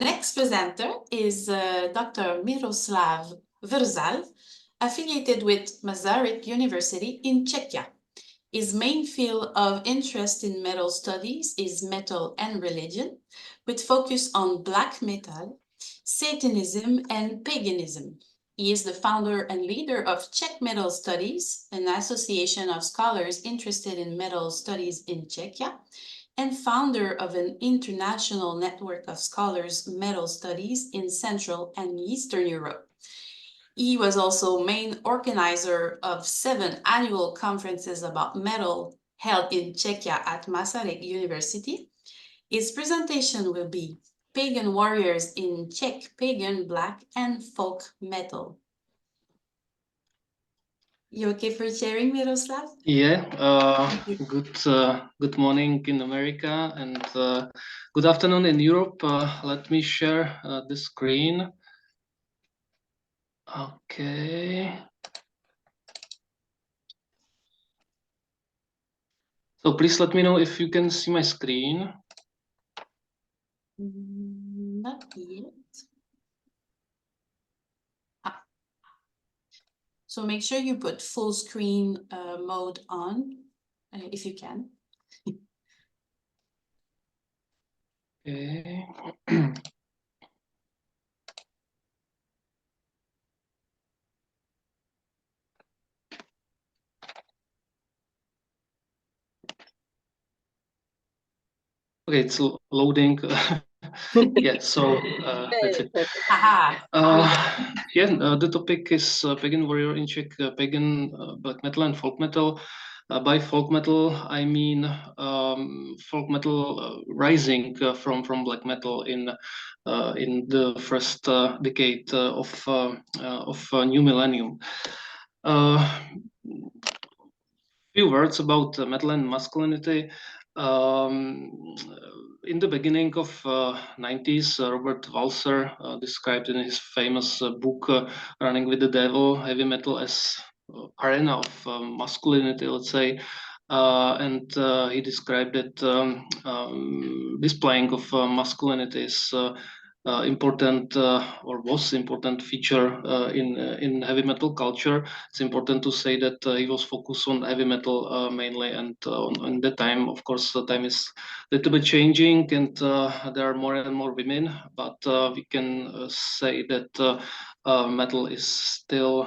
The next presenter is Dr. Miroslav Vrzal, affiliated with Masaryk University in Czechia. His main field of interest in metal studies is metal and religion, with focus on black metal, Satanism, and paganism. He is the founder and leader of Czech Metal Studies, an association of scholars interested in metal studies in Czechia, and founder of an international network of scholars metal studies in Central and Eastern Europe. He was also main organizer of 7 annual conferences about metal held in Czechia at Masaryk University. His presentation will be Pagan Warriors in Czech Pagan Black and Folk Metal. You okay for sharing, Miroslav? Yeah, good morning in America and good afternoon in Europe. Let me share the screen. Okay. So please let me know if you can see my screen. Not yet. So make sure you put full screen mode on, if you can. Okay. Okay, it's loading. Yeah, so that's it. Yeah, the topic is Pagan Warrior in Czech, Pagan Black Metal and Folk Metal. By folk metal, I mean folk metal rising from Black Metal in the first decade of new millennium. Few words about metal and masculinity. In the beginning of 90s, Robert Walser described in his famous book Running with the Devil heavy metal as arena of masculinity, let's say. And he described that displaying of masculinity is important or was important feature in heavy metal culture. It's important to say that he was focused on heavy metal mainly, and on that time, of course, the time is a little bit changing, and there are more and more women. But we can say that metal is still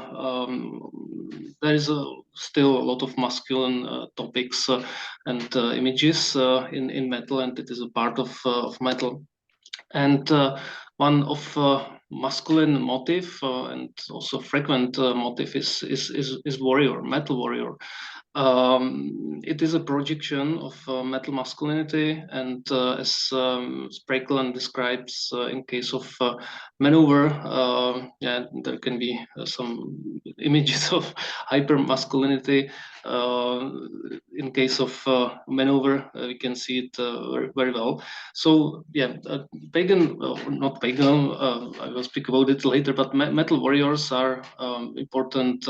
there is still a lot of masculine topics and images in metal, and it is a part of metal. And one of masculine motive and also frequent motive is warrior, metal warrior. It is a projection of metal masculinity, and as Sprakelin describes, in case of Manowar, yeah, there can be some images of hyper masculinity. In case of Manowar, we can see it very, very well. So yeah, pagan, not pagan. I will speak about it later. But metal warriors are important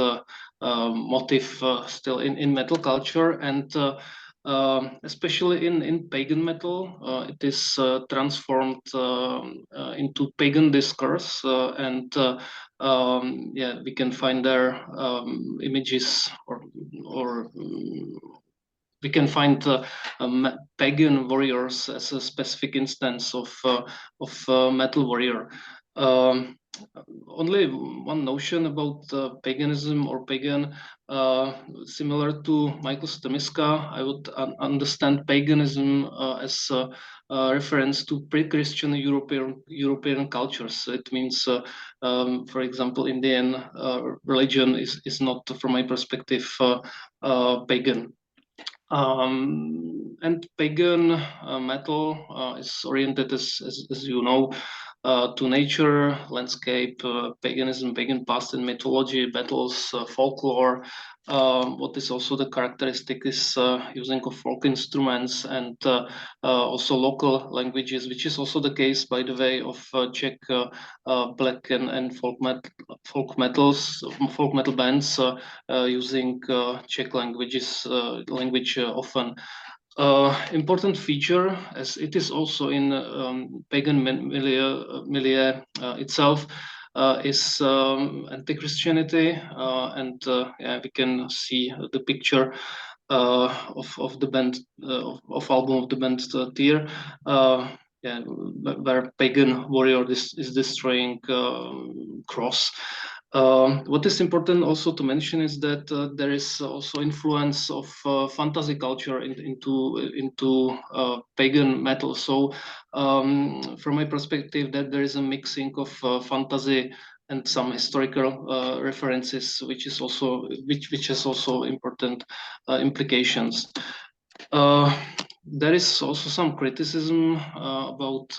motif still in metal culture, and especially in pagan metal, it is transformed into pagan discourse, and yeah, we can find there images or we can find pagan warriors as a specific instance of metal warrior. Only one notion about paganism or pagan, similar to Michael Stemiska, I would understand paganism as a reference to pre-Christian European cultures. It means, for example, Indian religion is not, from my perspective, pagan. And pagan metal is oriented, as you know, to nature, landscape, paganism, pagan past and mythology, battles, folklore. What is also the characteristic is using of folk instruments and also local languages, which is also the case, by the way, of Czech black and folk metal bands using Czech language often. Important feature, as it is also in pagan milieu itself, is anti-Christianity, and yeah, we can see the picture of the band of album of the band Tyr. Yeah, where pagan warrior is destroying cross. What is important also to mention is that there is also influence of fantasy culture into pagan metal. So, from my perspective, that there is a mixing of fantasy and some historical references, which has also important implications. There is also some criticism about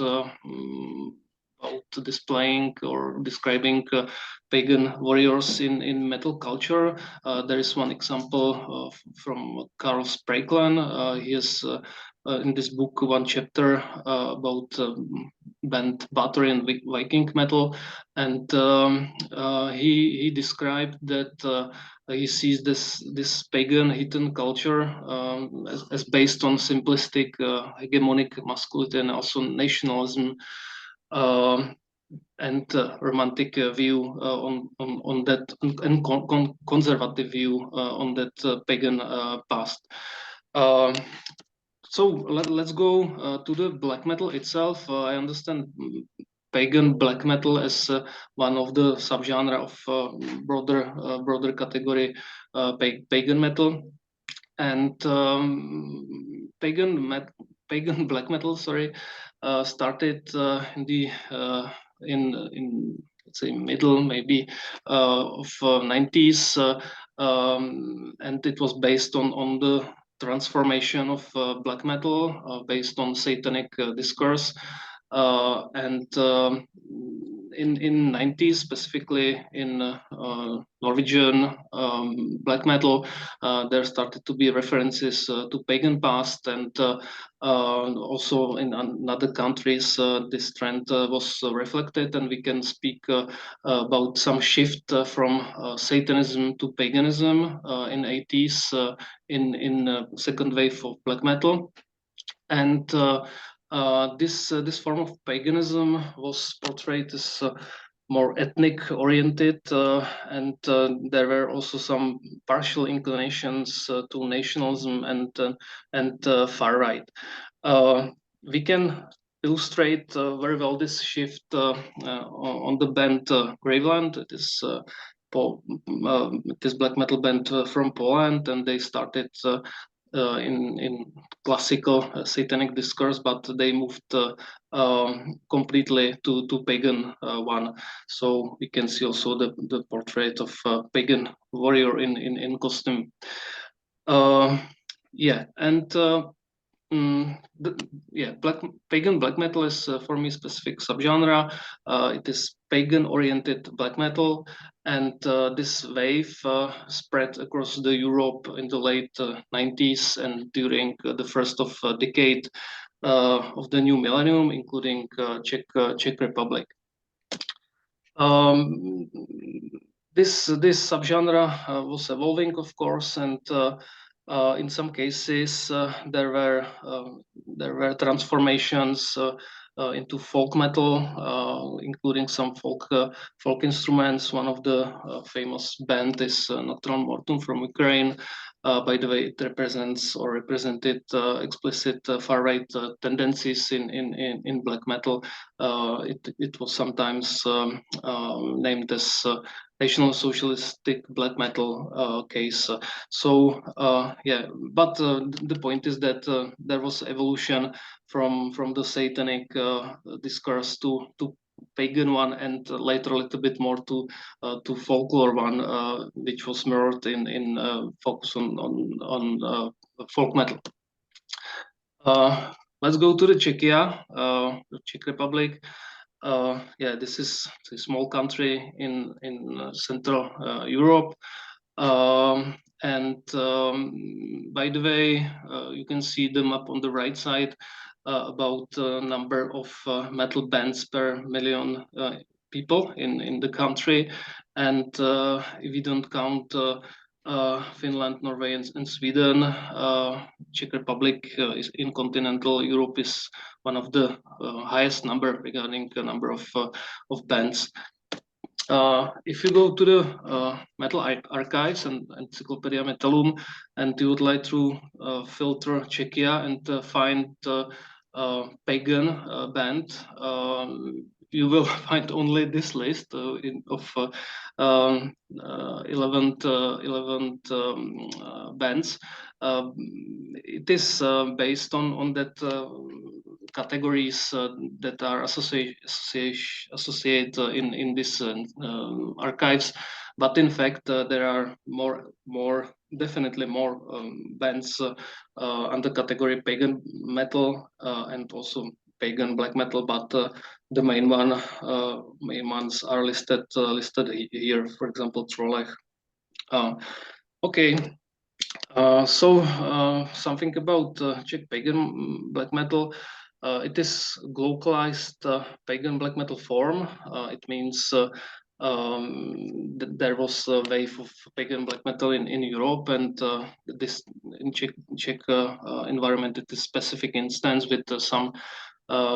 displaying or describing pagan warriors in metal culture. There is one example from Karl Spraeklen. He has in this book one chapter about band battery and Viking metal, and he described that he sees this pagan hidden culture as based on simplistic hegemonic masculinity and also nationalism. And romantic view on that, and conservative view on that pagan past. So let's go to the black metal itself. I understand pagan black metal as one of the subgenre of broader category pagan metal, and pagan black metal, sorry, started in the in let's say middle maybe of 90s, and it was based on the transformation of black metal based on satanic discourse, and in 90s, specifically in Norwegian black metal, there started to be references to pagan past, and also in other countries this trend was reflected, and we can speak about some shift from Satanism to paganism in 80s in second wave of black metal. And this form of paganism was portrayed as more ethnic oriented, and there were also some partial inclinations to nationalism and far right. We can illustrate very well this shift on the band Graveland. It is this black metal band from Poland, and they started in classical satanic discourse, but they moved completely to pagan one. So we can see also the portrait of pagan warrior in costume. Yeah, and pagan black metal is for me specific subgenre. It is pagan-oriented black metal, and this wave spread across the Europe in the late 90s and during the first of decade of the new millennium, including Czech Republic. This subgenre was evolving, of course, and in some cases there were transformations into folk metal, including some folk instruments. One of the famous band is Nocturnal Mortum from Ukraine. By the way, it represents or represented explicit far right tendencies in black metal. It was sometimes named as National Socialistic black metal case. So yeah, but the point is that there was evolution from the satanic discourse to pagan one, and later a little bit more to folklore one, which was mirrored in focus on folk metal. Let's go to the Czechia, the Czech Republic. Yeah, this is a small country in Central Europe. And by the way, you can see the map on the right side about number of metal bands per million people in the country. And if we don't count Finland, Norway, and Sweden. Czech Republic is in continental Europe is one of the highest number regarding the number of bands. If you go to the metal archives and Encyclopedia Metallum, and you would like to filter Czechia and find pagan band, you will find only this list of 11 bands. It is based on that categories that are associated in this archives, but in fact there are definitely more bands under category pagan metal and also pagan black metal, but the main ones are listed here. For example, Trollech. Okay. So something about Czech pagan black metal. It is localized pagan black metal form. It means that there was a wave of pagan black metal in Europe, and this in Czech environment, it is specific instance with some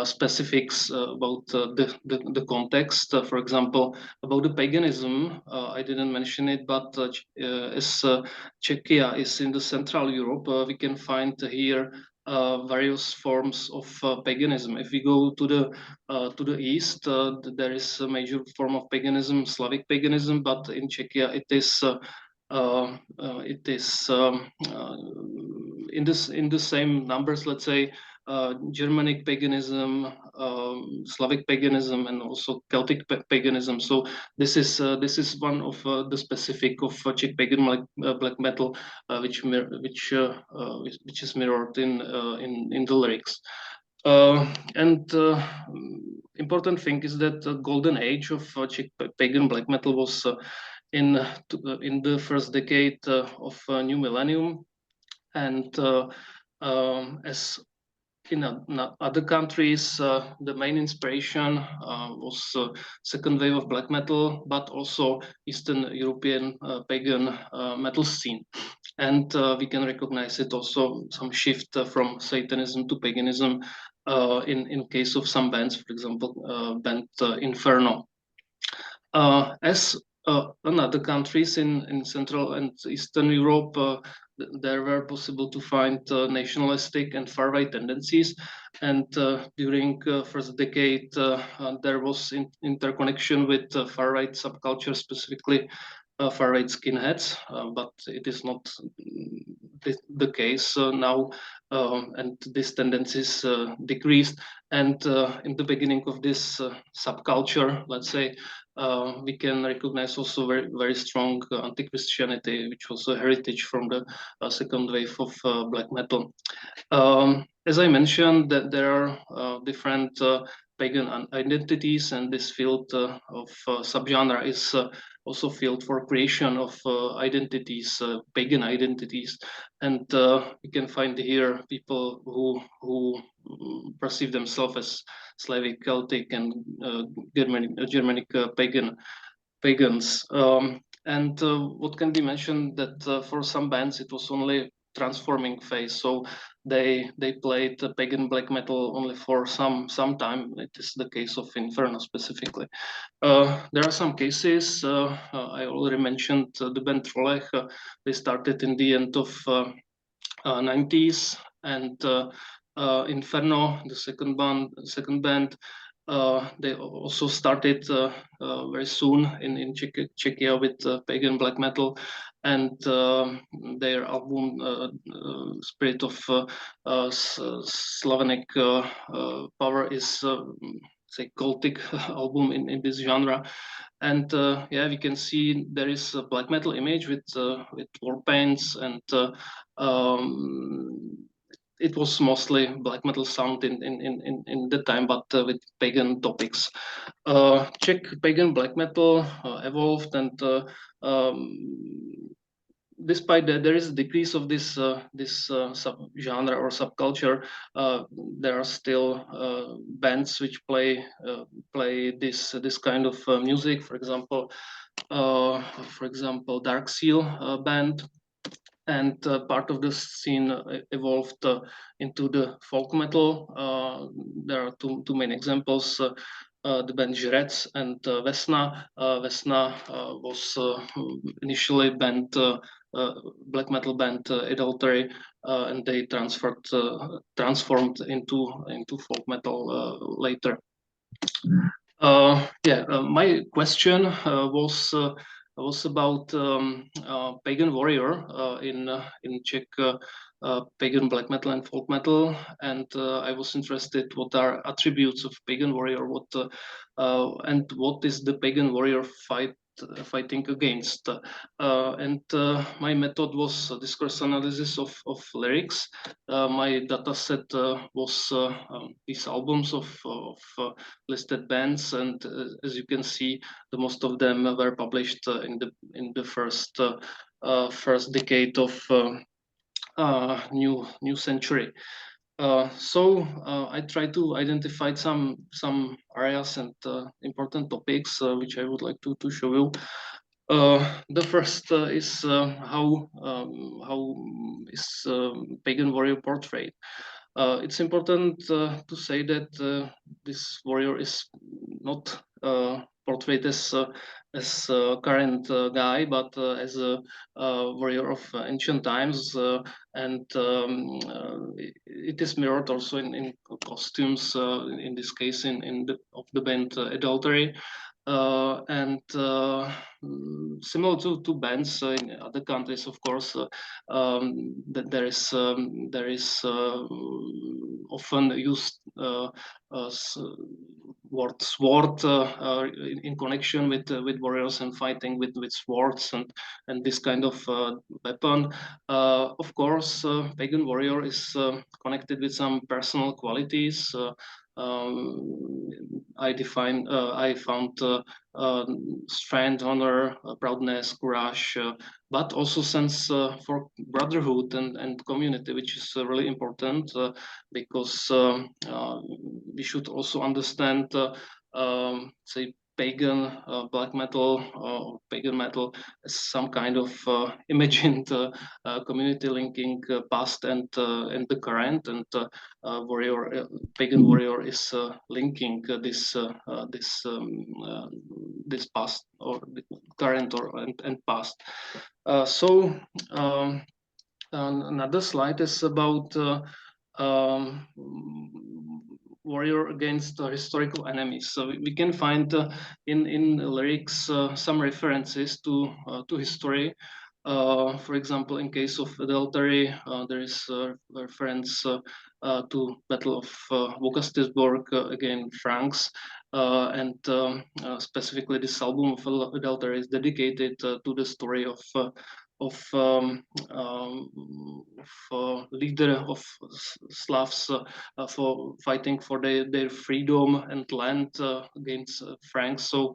specifics about the context. For example, about the paganism, I didn't mention it, but as Czechia is in the Central Europe, we can find here various forms of paganism. If we go to the east, there is a major form of paganism, Slavic paganism, but in Czechia it is in the same numbers, let's say. Germanic paganism, Slavic paganism, and also Celtic paganism. So this is one of the specific of Czech pagan black metal, which is mirrored in the lyrics. And important thing is that the golden age of Czech pagan black metal was in the first decade of new millennium, and as in other countries, the main inspiration was second wave of black metal, but also Eastern European pagan metal scene. And we can recognize it also some shift from Satanism to paganism in case of some bands, for example, band Inferno. As in other countries in Central and Eastern Europe, there were possible to find nationalistic and far-right tendencies, and during first decade there was interconnection with far-right subculture, specifically far-right skinheads, but it is not the case now, and these tendencies decreased. And in the beginning of this subculture, let's say, we can recognize also very strong anti-Christianity, which was a heritage from the second wave of black metal. As I mentioned, that there are different pagan identities, and this field of subgenre is also field for creation of identities, pagan identities, and we can find here people who perceive themselves as Slavic, Celtic, and Germanic pagans. And what can be mentioned that for some bands it was only transforming phase, so they played pagan black metal only for some time. It is the case of Inferno specifically. There are some cases. I already mentioned the band Trollech. They started in the end of 90s, and Inferno, the second band, they also started very soon in Czechia with pagan black metal, and their album Spirit of Slavonic Power is say Celtic album in this genre. And yeah, we can see there is a black metal image with war paints, and it was mostly black metal sound in the time, but with pagan topics. Czech pagan black metal evolved, and despite that there is a decrease of this subgenre or subculture, there are still bands which play this kind of music. For example, Dark Seal band, and part of the scene evolved into the folk metal. There are two main examples. The band Žrec and Vesna. Vesna was initially band black metal band Adultery, and they transformed into folk metal later. My question was about pagan warrior in Czech pagan black metal and folk metal, and I was interested what are attributes of pagan warrior, and what is the pagan warrior fighting against. My method was discourse analysis of lyrics. My data set was these albums of listed bands, and as you can see, the most of them were published in the first decade of new century. I try to identify some areas and important topics which I would like to show you. The first is how is pagan warrior portrayed. It's important to say that this warrior is not portrayed as current guy, but as a warrior of ancient times, and it is mirrored also in costumes. In this case, in the band Adultery. And similar to bands in other countries, of course, that there is often used word sword in connection with warriors and fighting with swords and this kind of weapon. Of course, pagan warrior is connected with some personal qualities. I found strength, honor, proudness, courage, but also sense for brotherhood and community, which is really important because we should also understand, say, pagan black metal or pagan metal as some kind of imagined community linking past and the current, and pagan warrior is linking this past or the current and past. Another slide is about warrior against historical enemies. So we can find in lyrics some references to history. For example, in case of Adultery, there is a reference to Battle of Vukastisburg, again Franks, and specifically this album of Adultery is dedicated to the story of leader of Slavs for fighting for their freedom and land against Franks. So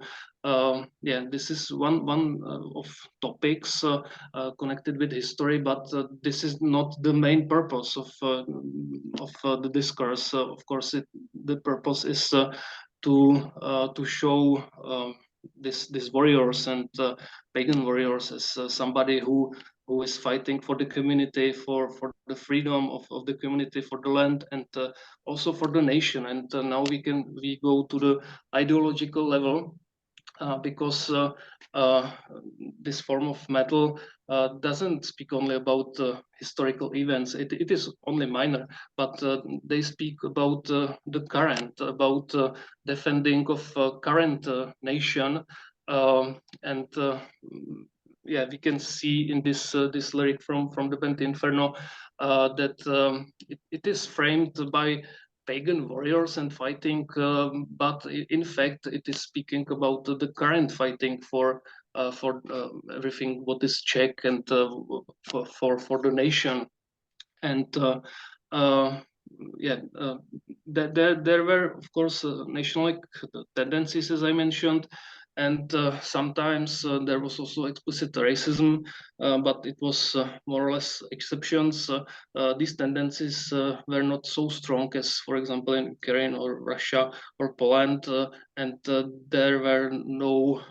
this is one of topics connected with history, but this is not the main purpose of the discourse. Of course, the purpose is to show these warriors and pagan warriors as somebody who is fighting for the community, for the freedom of the community, for the land, and also for the nation. And now we go to the ideological level, because this form of metal doesn't speak only about historical events. It is only minor, but they speak about the current, about defending of current nation, and we can see in this lyric from the band Inferno that it is framed by pagan warriors and fighting, but in fact it is speaking about the current fighting for everything what is Czech and for the nation. And there were of course nationalistic tendencies, as I mentioned, and sometimes there was also explicit racism, but it was more or less exceptions. These tendencies were not so strong as, for example, in Ukraine or Russia or Poland, and there were no,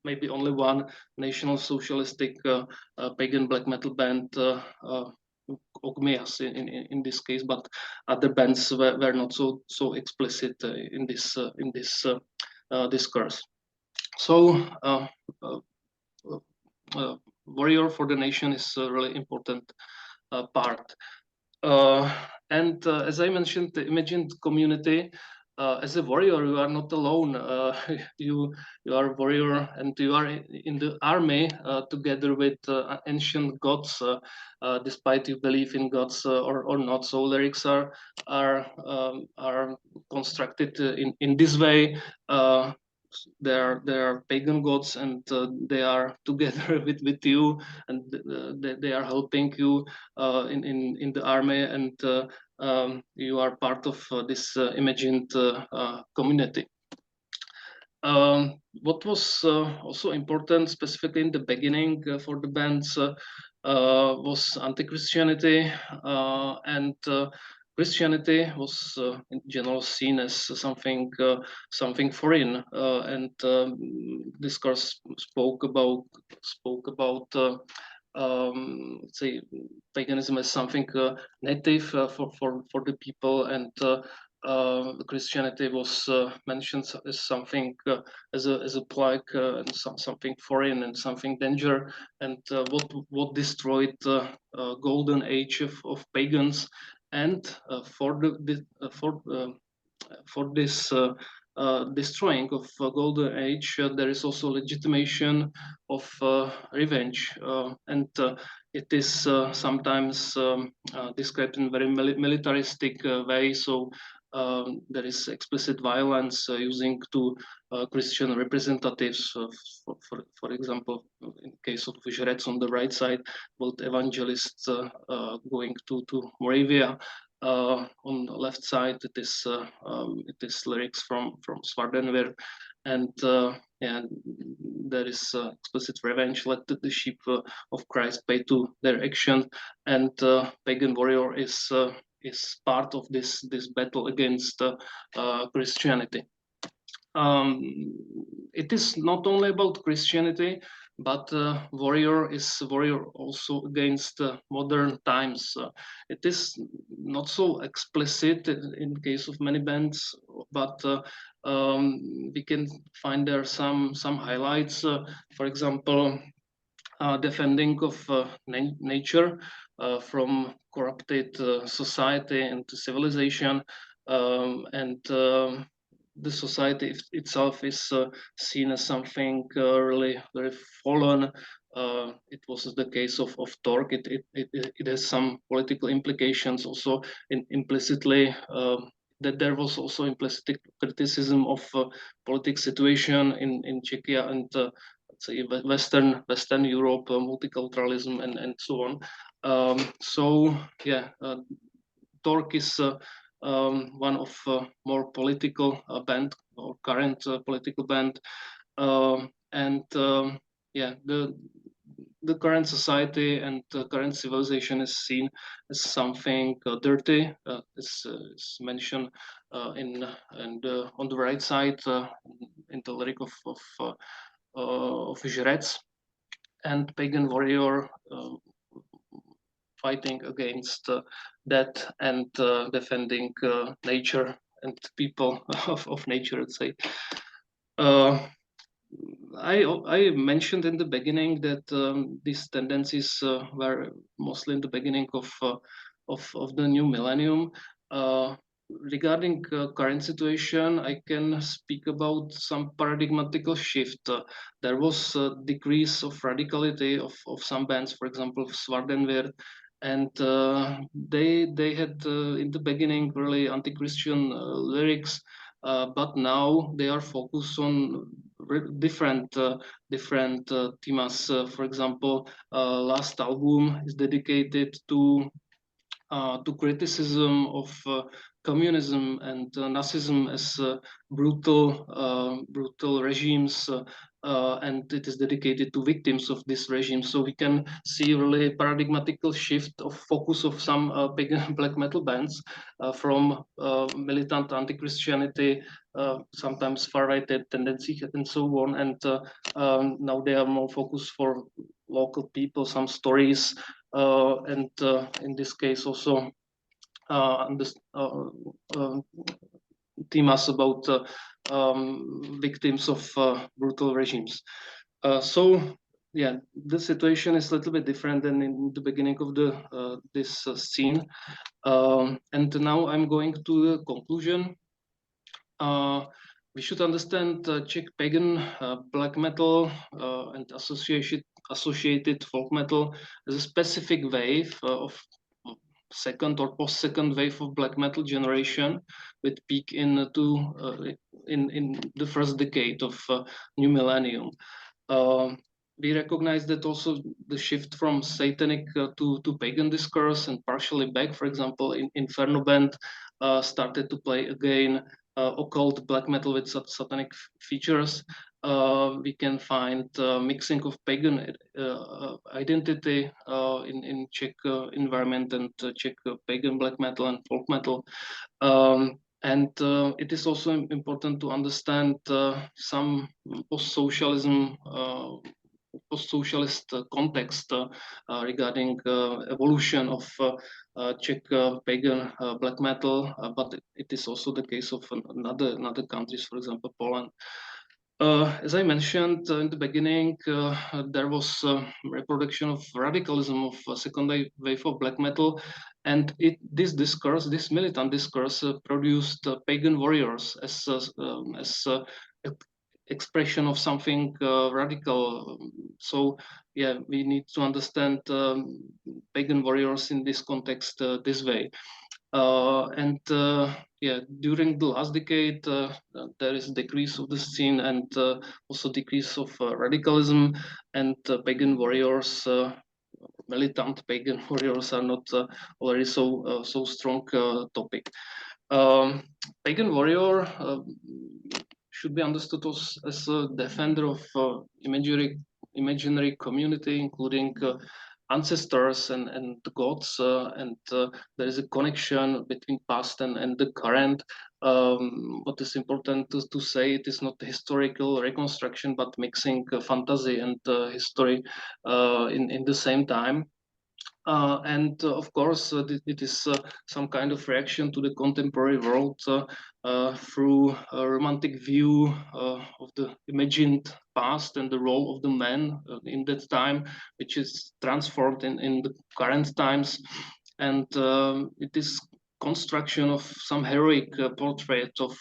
maybe only one national socialistic pagan black metal band, Ogmias in this case, but other bands were not so explicit in this discourse. So warrior for the nation is a really important part. And as I mentioned, the imagined community, as a warrior, you are not alone. You are a warrior, and you are in the army together with ancient gods, despite you believe in gods or not. So lyrics are constructed in this way. They are pagan gods, and they are together with you, and they are helping you in the army, and you are part of this imagined community. What was also important, specifically in the beginning for the bands, was anti-Christianity, and Christianity was in general seen as something foreign, and discourse spoke about let's say paganism as something native for the people, and Christianity was mentioned as something as a plague, and something foreign and something danger, and what destroyed the golden age of pagans, and for this destroying of golden age, there is also legitimation of revenge, and it is sometimes described in very militaristic way. So there is explicit violence using to Christian representatives. For example, in case of Žrec on the right side, both evangelists going to Moravia. On the left side, it is lyrics from Svardenvyrd, and there is explicit revenge. Let the sheep of Christ pay to their action, and pagan warrior is part of this battle against Christianity. It is not only about Christianity, but warrior is warrior also against modern times. It is not so explicit in case of many bands, but we can find there some highlights. For example, defending of nature from corrupted society and civilization, and the society itself is seen as something really very fallen. It was the case of Torch. It has some political implications also implicitly. That there was also implicit criticism of political situation in Czechia and let's say Western Europe, multiculturalism and so on. So yeah, Torch is one of more political band or current political band, and yeah, the current society and the current civilization is seen as something dirty, as mentioned in and on the right side in the lyric of Žrec, and pagan warrior fighting against that and defending nature and people of nature, let's say. I mentioned in the beginning that these tendencies were mostly in the beginning of the new millennium. Regarding current situation, I can speak about some paradigmatical shift. There was a decrease of radicality of some bands, for example, Svardenvyrd, and they had in the beginning really anti-Christian lyrics, but now they are focused on different themes. For example, last album is dedicated to to criticism of communism and Nazism as brutal regimes, and it is dedicated to victims of this regime. So we can see really a paradigmatical shift of focus of some pagan black metal bands from militant anti-Christianity, sometimes far-right tendencies and so on, and now they are more focused for local people, some stories, and in this case also themes about victims of brutal regimes. So yeah, the situation is a little bit different than in the beginning of this scene. And now I'm going to the conclusion. We should understand Czech pagan black metal and associated folk metal as a specific wave of second or post-second wave of black metal generation, with peak in the first decade of new millennium. We recognize that also the shift from satanic to pagan discourse and partially back, for example, in Inferno band started to play again occult black metal with satanic features. We can find mixing of pagan identity in Czech environment and Czech pagan black metal and folk metal. And it is also important to understand some post-socialist context regarding evolution of Czech pagan black metal, but it is also the case of another countries, for example, Poland. As I mentioned in the beginning, there was reproduction of radicalism of second wave of black metal, and this militant discourse, produced pagan warriors as expression of something radical. So yeah, we need to understand pagan warriors in this context this way. And yeah, during the last decade, there is decrease of the scene and also decrease of radicalism, and pagan warriors, militant pagan warriors are not already so strong topic. Pagan warrior should be understood as a defender of imaginary community, including ancestors and the gods, and there is a connection between past and the current. What is important to say, it is not historical reconstruction, but mixing fantasy and history in the same time. And of course, it is some kind of reaction to the contemporary world through a romantic view of the imagined past and the role of the man in that time, which is transformed in the current times. And it is construction of some heroic portrait of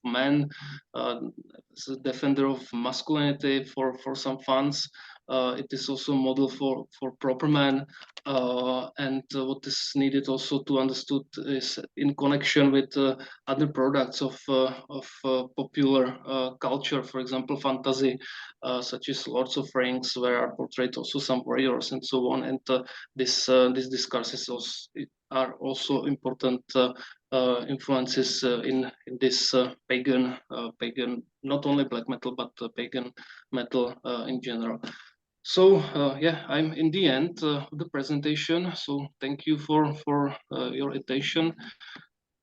man as a defender of masculinity for some fans. It is also a model for proper man, and what is needed also to understood is in connection with other products of popular culture, for example, fantasy, such as Lords of Rings, where are portrayed also some warriors and so on. And these discourses are also important influences in this pagan, not only black metal, but pagan metal in general. So yeah, I'm in the end of the presentation. So thank you for your attention.